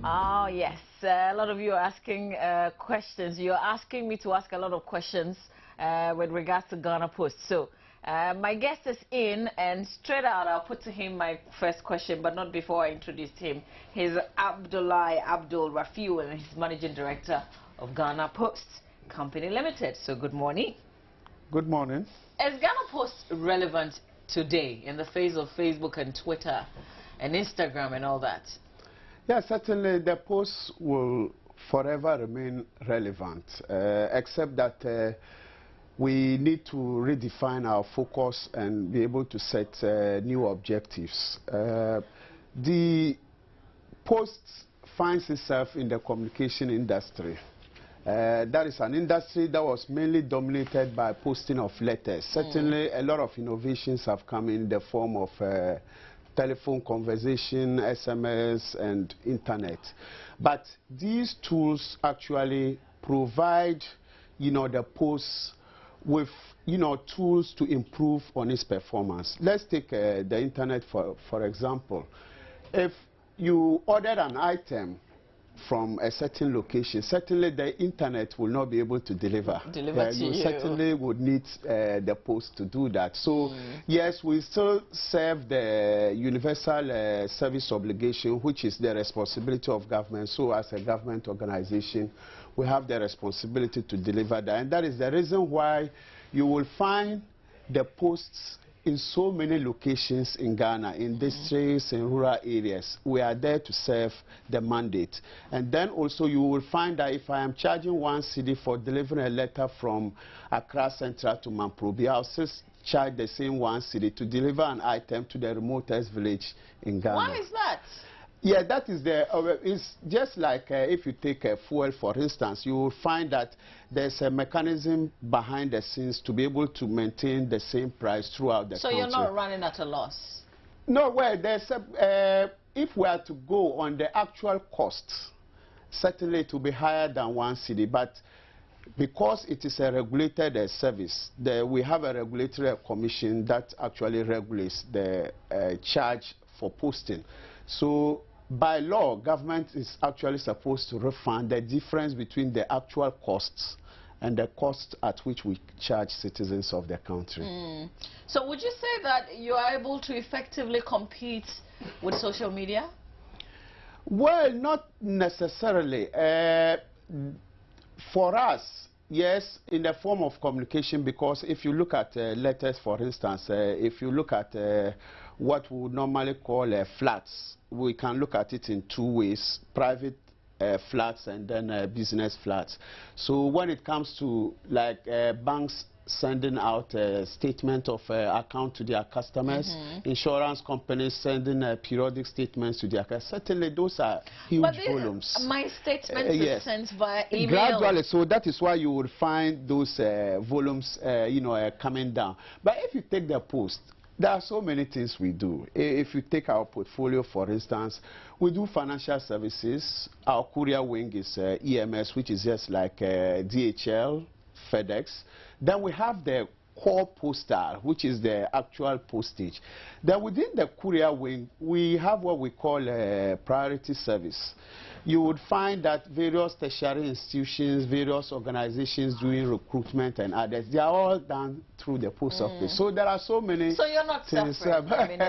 Oh, yes. A lot of you are asking questions. You're asking me to ask a lot of questions with regards to Ghana Post. So, my guest is in, and straight out, I'll put to him my first question, but not before I introduce him. He's Abdullahi Abdul Rafiu, and he's Managing Director of Ghana Post Company Limited. So, good morning. Good morning. Is Ghana Post relevant today in the face of Facebook and Twitter and Instagram and all that? Yeah, certainly the Post will forever remain relevant, except that we need to redefine our focus and be able to set new objectives. The Post finds itself in the communication industry. That is an industry that was mainly dominated by posting of letters. Certainly, a lot of innovations have come in the form of telephone conversation, SMS, and internet. But these tools actually provide, the Post with, tools to improve on its performance. Let's take the internet for example. If you ordered an item from a certain location, certainly the internet will not be able to deliver. You certainly would need the Post to do that. So yes, we still serve the universal service obligation, which is the responsibility of government. So as a government organization, we have the responsibility to deliver that. And that is the reason why you will find the Posts in so many locations in Ghana, in districts, in rural areas. We are there to serve the mandate. And then also you will find that if I am charging 1 cedi for delivering a letter from Accra Central to Mamprobi, I'll still charge the same 1 cedi to deliver an item to the remotest village in Ghana. Why is that? Yeah, that is it's just like if you take fuel, for instance, you will find that there's a mechanism behind the scenes to be able to maintain the same price throughout the country. So you're not running at a loss? No, well, there's if we are to go on the actual cost, certainly it will be higher than 1 cedi, but because it is a regulated service, we have a regulatory commission that actually regulates the charge for posting. So by law, government is actually supposed to refund the difference between the actual costs and the cost at which we charge citizens of the country. So would you say that you are able to effectively compete with social media? Well, not necessarily. For us, yes, in the form of communication, because if you look at letters, for instance, if you look at what we would normally call flats, we can look at it in two ways: private flats and then business flats. So when it comes to like banks sending out a statement of account to their customers, insurance companies sending periodic statements to their customers, certainly those are huge volumes. My statement is sent via email. Gradually, so that is why you will find those volumes, coming down. But if you take the Post, there are so many things we do. If you take our portfolio, for instance, we do financial services. Our courier wing is EMS, which is just like DHL, FedEx. Then we have the core postal, which is the actual postage. Then within the courier wing, we have what we call a priority service. You would find that various tertiary institutions, various organizations doing recruitment and others, they are all done through the post office. So there are so many. So you're not suffering. I mean,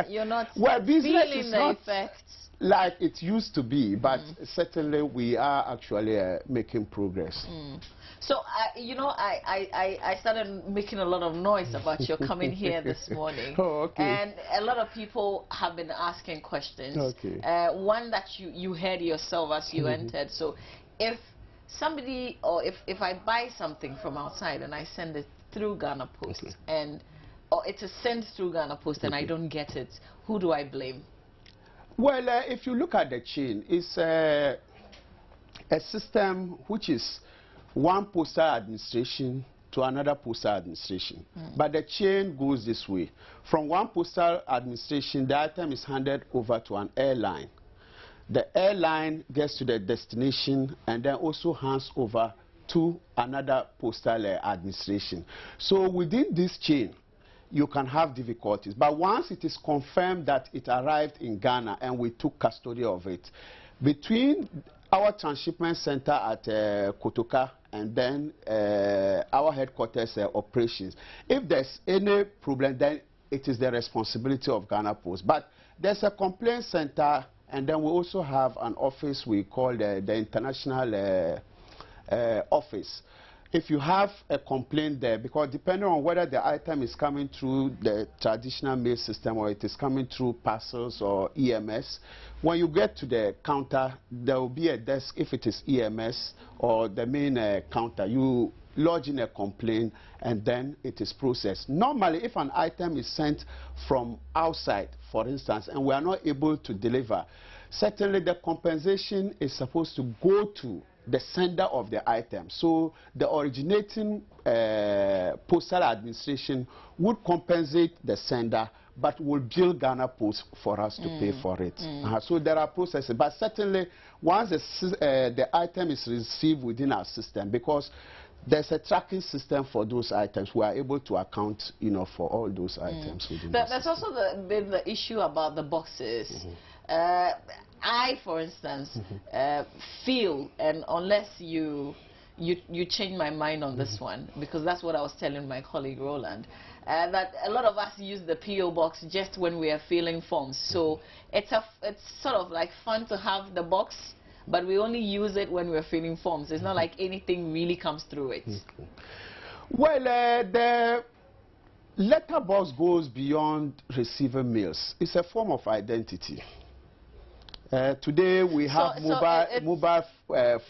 you're not well, business feeling is the not effects like it used to be, but certainly we are actually making progress. So, I started making a lot of noise about your coming here this morning. Oh, okay. And a lot of people have been asking questions. Okay. One that you heard yourself as you entered. So, if somebody, or if I buy something from outside and I send it through Ghana Post, or it is sent through Ghana Post and I don't get it, who do I blame? Well, if you look at the chain, it's a system which is one postal administration to another postal administration. But the chain goes this way. From one postal administration, the item is handed over to an airline. The airline gets to the destination and then also hands over to another postal administration. So within this chain, you can have difficulties. But once it is confirmed that it arrived in Ghana and we took custody of it, between our transshipment center at Kotoka and then our headquarters operations. If there's any problem, then it is the responsibility of Ghana Post. But there's a complaint center, and then we also have an office we call the international office. If you have a complaint there, because depending on whether the item is coming through the traditional mail system or it is coming through parcels or EMS, when you get to the counter, there will be a desk. If it is EMS or the main counter, you lodge in a complaint and then it is processed. Normally, if an item is sent from outside, for instance, and we are not able to deliver, certainly the compensation is supposed to go to the sender of the item. So the originating postal administration would compensate the sender, but will bill Ghana Post for us to pay for it. So there are processes, but certainly once the item is received within our system, because there's a tracking system for those items, we are able to account, for all those items within the system. There's also the issue about the boxes. I, for instance, feel, and unless you change my mind on this one, because that's what I was telling my colleague Roland, that a lot of us use the PO box just when we are filling forms. So it's sort of like fun to have the box, but we only use it when we're filling forms. It's not like anything really comes through it. Well, the letterbox goes beyond receiving mails. It's a form of identity. Today we have mobile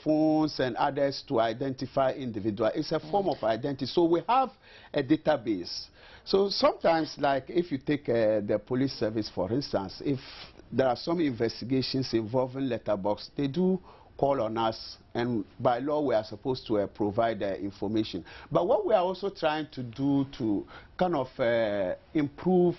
phones and others to identify individuals. It's a form of identity. So we have a database. So sometimes, like if you take the police service, for instance, if there are some investigations involving letterbox, they do call on us, and by law we are supposed to provide information. But what we are also trying to do to kind of improve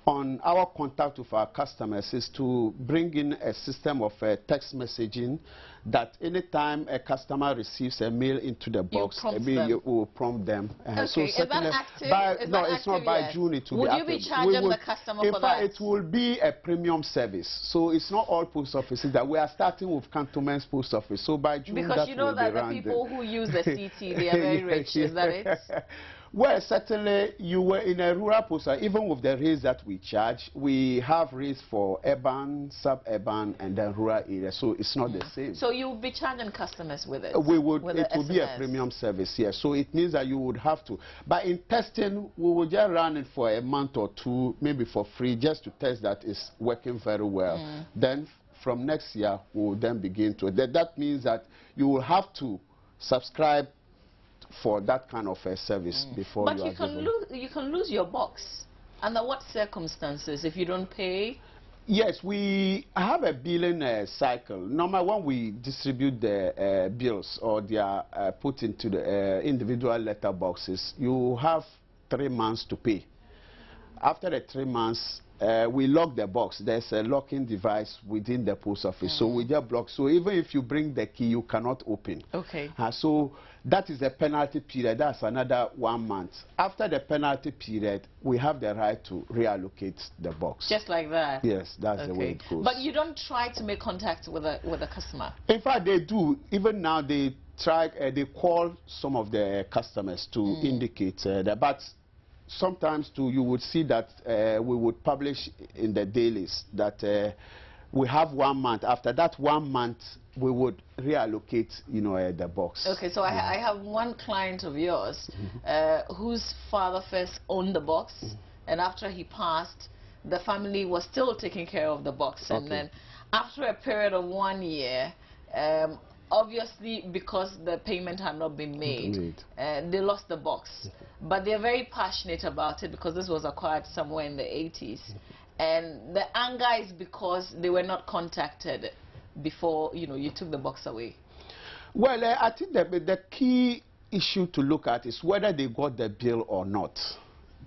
on our contact with our customers is to bring in a system of text messaging that anytime a customer receives a mail into the box, you will prompt them. Okay, so is that active? No, it's not by June. It will be active. Would you be charging the customer for that? In fact, it will be a premium service. So it's not all post offices that we are starting with Cantonment's post office. So by June, because you know that the people who use the CT, they are very rich. Is that it? Well, certainly, you were in a rural post, even with the rates that we charge, we have rates for urban, suburban, and then rural areas, so it's not the same. So you would be charging customers with it? We would. It would be a premium service, yes. So it means that you would have to. But in testing, we will just run it for a month or two, maybe for free, just to test that it's working very well. Then from next year, we will then begin to. That means that you will have to subscribe for that kind of a service before but you can lose your box. Under what circumstances if you don't pay? Yes, we have a billing cycle. Normally when we distribute the bills or they are put into the individual letter boxes, you have 3 months to pay. After the 3 months, we lock the box. There's a locking device within the post office, so we just block. So even if you bring the key, you cannot open. Okay. So that is the penalty period. That's another 1 month. After the penalty period, we have the right to reallocate the box. Just like that? Yes, that's the way it goes. But you don't try to make contact with a customer? In fact, they do. Even now, they try. They call some of the customers to indicate that. But sometimes too, you would see that we would publish in the dailies that we have 1 month. After that 1 month, we would reallocate, the box. Okay, so I have one client of yours whose father first owned the box, and after he passed, the family was still taking care of the box, and then after a period of 1 year, obviously because the payment had not been made, they lost the box. But they're very passionate about it because this was acquired somewhere in the 80s. And the anger is because they were not contacted before, you took the box away. Well, I think that the key issue to look at is whether they got the bill or not.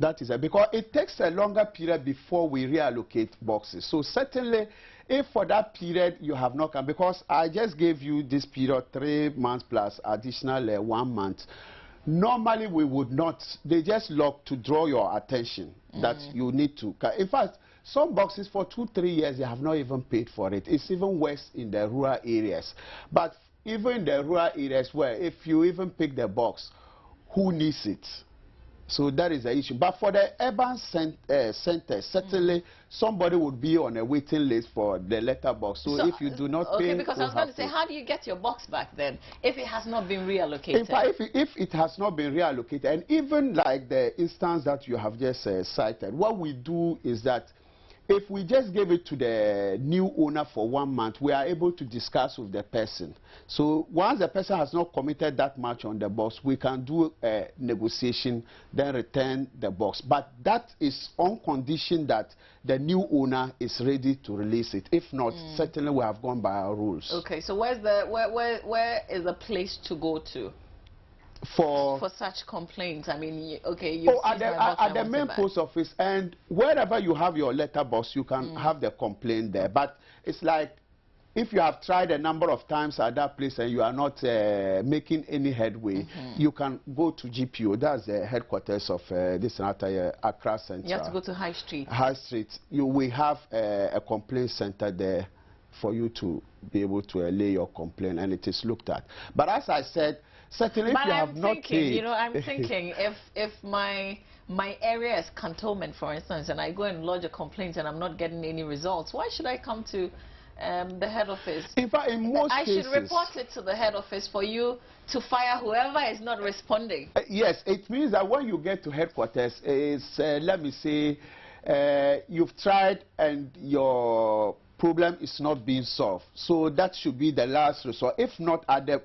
That is it, because it takes a longer period before we reallocate boxes. So certainly, if for that period you have not come, because I just gave you this period 3 months plus additional 1 month, normally we would not. They just lock to draw your attention that you need to. In fact, some boxes for 2-3 years, they have not even paid for it. It's even worse in the rural areas. But even in the rural areas where if you even pick the box, who needs it? So that is the issue. But for the urban centers, certainly somebody would be on a waiting list for the letterbox. So if you do not pay... Okay, because I was going to say, how do you get your box back then if it has not been reallocated? In fact, if it has not been reallocated, and even like the instance that you have just cited, what we do is that if we just give it to the new owner for 1 month, we are able to discuss with the person. So once the person has not committed that much on the box, we can do a negotiation, then return the box. But that is on condition that the new owner is ready to release it. If not, certainly we have gone by our rules. Okay, so where is the place to go to? For such complaints? I mean, okay, you at the main post office, and wherever you have your letterbox, you can have the complaint there. But it's like if you have tried a number of times at that place and you are not making any headway, you can go to GPO. That's the headquarters of this Accra Center. You have to go to High Street. High Street. We have a complaint center there for you to be able to lay your complaint, and it is looked at. But as I said, certainly if you have not paid... You know, I'm thinking if my area is cantonment, for instance, and I go and lodge a complaint and I'm not getting any results, why should I come to the head office? In fact, in most cases... I should report it to the head office for you to fire whoever is not responding. Yes, it means that when you get to headquarters, it's, let me say, you've tried and your problem is not being solved. So that should be the last resort. If not at the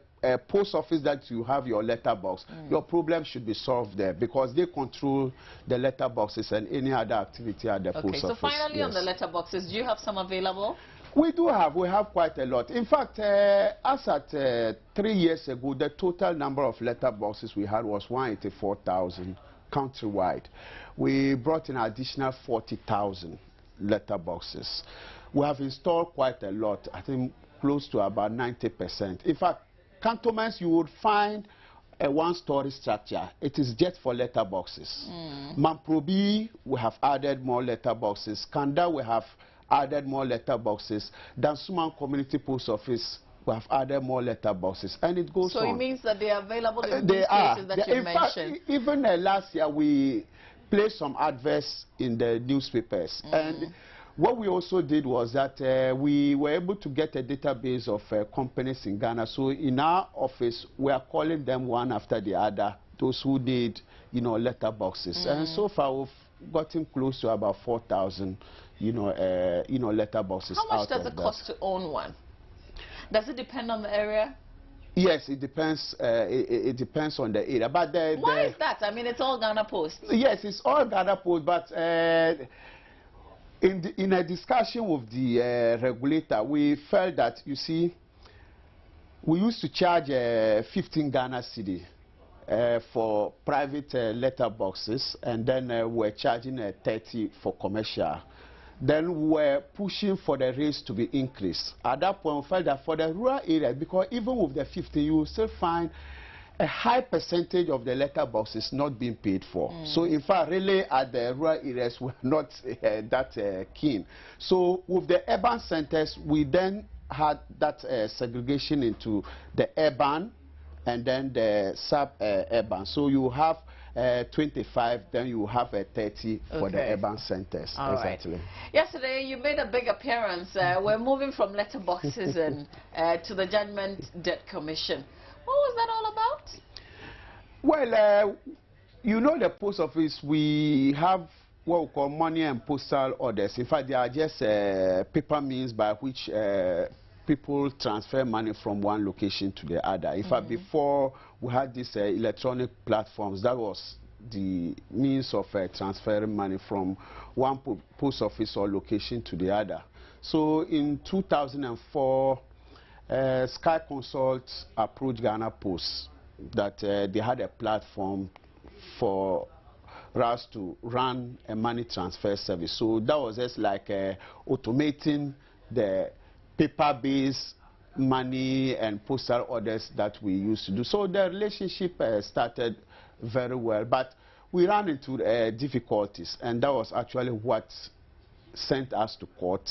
post office that you have your letterbox, your problem should be solved there because they control the letterboxes and any other activity at the post office. Okay, so finally on the letterboxes, do you have some available? We do have. We have quite a lot. In fact, as at 3 years ago, the total number of letterboxes we had was 184,000 countrywide. We brought in additional 40,000 letterboxes. We have installed quite a lot, I think close to about 90%. In fact, cantonments, you would find a one-story structure. It is just for letterboxes. Mamprobi, we have added more letterboxes. Kanda, we have added more letterboxes. Dansuman Community Post Office, we have added more letterboxes. And it goes on. So it means that they are available in these places that you mentioned? Fact, even last year, we placed some adverts in the newspapers. And what we also did was that we were able to get a database of companies in Ghana. So in our office, we are calling them one after the other, those who need, you know, letterboxes. And so far, we've gotten close to about 4,000, letterboxes. How much does it cost to own one? Does it depend on the area? Yes, it depends. It depends on the area. But why is that? I mean, it's all Ghana Post. Yes, it's all Ghana Post, but in a discussion with the regulator, we felt that, you see, we used to charge 15 Ghana cedi for private letterboxes, and then we're charging 30 for commercial. Then we're pushing for the rates to be increased. At that point, we felt that for the rural areas, because even with the 50, you will still find a high percentage of the letterboxes not being paid for. So in fact, really at the rural areas, we're not that keen. So with the urban centers, we then had that segregation into the urban and then the sub-urban. So you have 25, then you have 30 for the urban centers. Exactly. Right. Yesterday, you made a big appearance. We're moving from letterboxes and to the Judgment Debt Commission. What was that all about? Well, you know, the post office, we have what we call money and postal orders. In fact, they are just paper means by which people transfer money from one location to the other. In fact, before we had these electronic platforms, that was the means of transferring money from one post office or location to the other. So in 2004, Sky Consult approached Ghana Post that they had a platform for us to run a money transfer service. So that was just like automating the paper-based money and postal orders that we used to do. So the relationship started very well, but we ran into difficulties, and that was actually what sent us to court.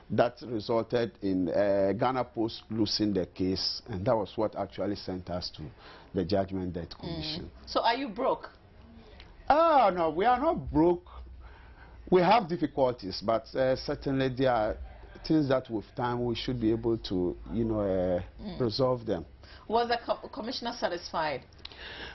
That resulted in Ghana Post losing the case, and that was what actually sent us to the Judgment Debt Commission. So are you broke? Oh, no, we are not broke. We have difficulties, but certainly there are things that with time we should be able to, resolve them. Was the commissioner satisfied?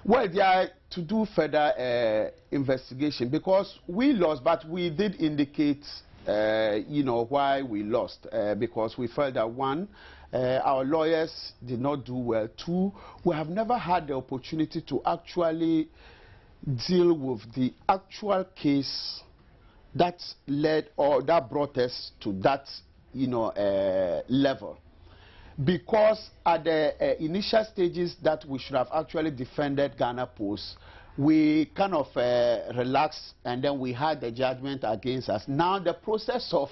Well, they are to do further investigation because we lost, but we did indicate, why we lost. Because we felt that, one, our lawyers did not do well. Two, we have never had the opportunity to actually deal with the actual case that led or that brought us to that, level. Because at the initial stages that we should have actually defended Ghana Post, we kind of relaxed, and then we had the judgment against us. Now the process of,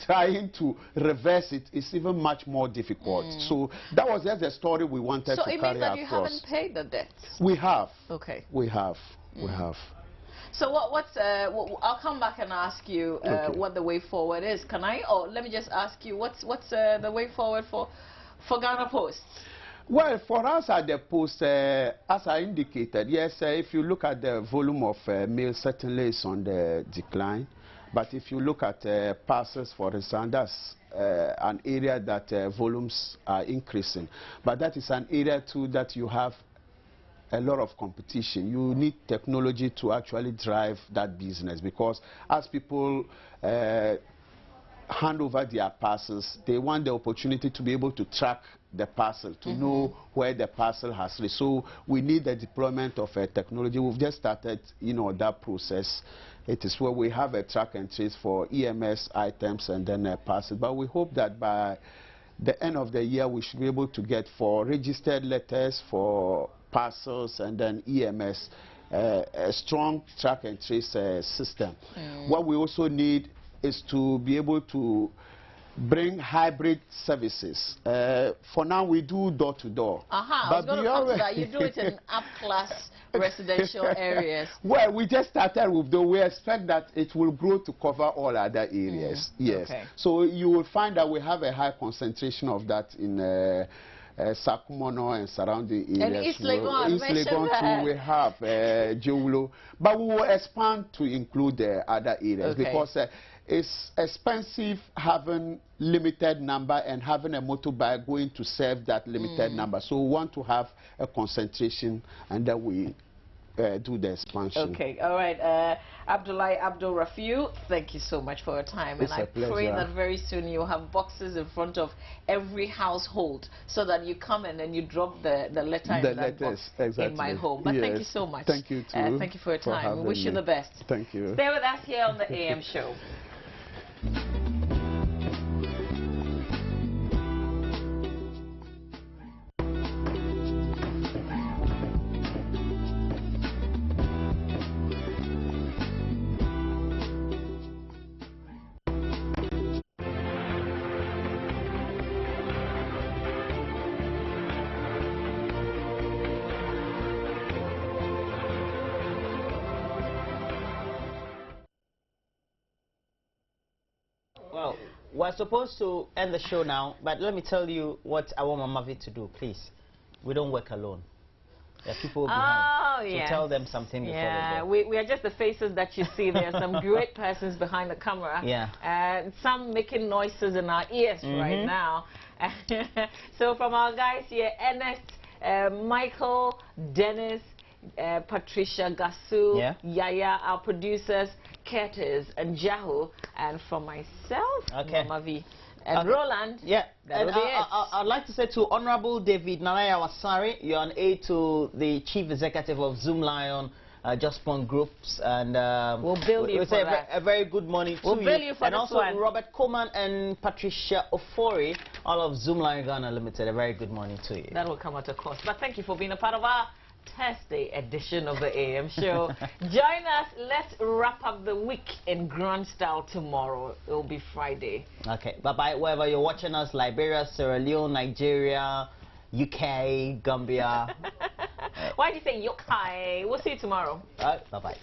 trying to reverse it is even much more difficult. So that was just the story we wanted to carry across. So it means that you haven't paid the debts? We have. Okay. We have. We have. So I'll come back and ask you what the way forward is. Can I? Or let me just ask you, what's the way forward for Ghana Post? Well, for us at the Post, as I indicated, yes, if you look at the volume of mail, certainly it's on the decline. But if you look at parcels, for instance, that's an area that volumes are increasing. But that is an area too that you have a lot of competition. You need technology to actually drive that business, because as people hand over their parcels, they want the opportunity to be able to track the parcel, to know where the parcel has reached. So we need the deployment of technology. We've just started, that process. It is where we have a track and trace for EMS items and then a parcel. But we hope that by the end of the year, we should be able to get for registered letters, for parcels, and then EMS, a strong track and trace system. What we also need is to be able to bring hybrid services. For now, we do door-to-door. I was going to come to that. You do it in up-class residential areas. Well, we just started with though. We expect that it will grow to cover all other areas. Yes. Okay. So you will find that we have a high concentration of that in Sakumono and surrounding areas. And East Legon, East Legon too, we have Jowulo. But we will expand to include the other areas, because it's expensive having limited number and having a motorbike going to serve that limited number. So we want to have a concentration, and then we do the expansion. Okay, all right. Abdullahi Abdul Rafiu, thank you so much for your time. It's and I pray that very soon you'll have boxes in front of every household, so that you come in and you drop the letter in that box in my home. But thank you so much. Thank you too. Thank you for your time. We wish you the best. Thank you. Stay with us here on the AM show. Well, we're supposed to end the show now, but let me tell you what I want Mama V to do, please. We don't work alone. There are people behind. So tell them something before they go. We are just the faces that you see. There are some great persons behind the camera. And some making noises in our ears right now. So from our guys here, Ernest, Michael, Dennis, Patricia, Gasu, Yaya, our producers, Curtis and Jahu, and from myself, Mama V, and Roland. And I'd like to say to Honorable David Nanaya Wasari, you're an aide to the Chief Executive of Zoom Lion, Just Point Groups, and we'll bill you for that. A very good morning to you. Bill you for and also one. Robert Coleman and Patricia Ofori, all of Zoom Lion Ghana Limited, a very good morning to you. That will come at a cost, but thank you for being a part of our Thursday edition of the AM show. Join us. Let's wrap up the week in grand style tomorrow. It will be Friday. Okay, bye-bye. Wherever you're watching us, Liberia, Sierra Leone, Nigeria, UK, Gambia. Why do you say UK? We'll see you tomorrow. Bye-bye.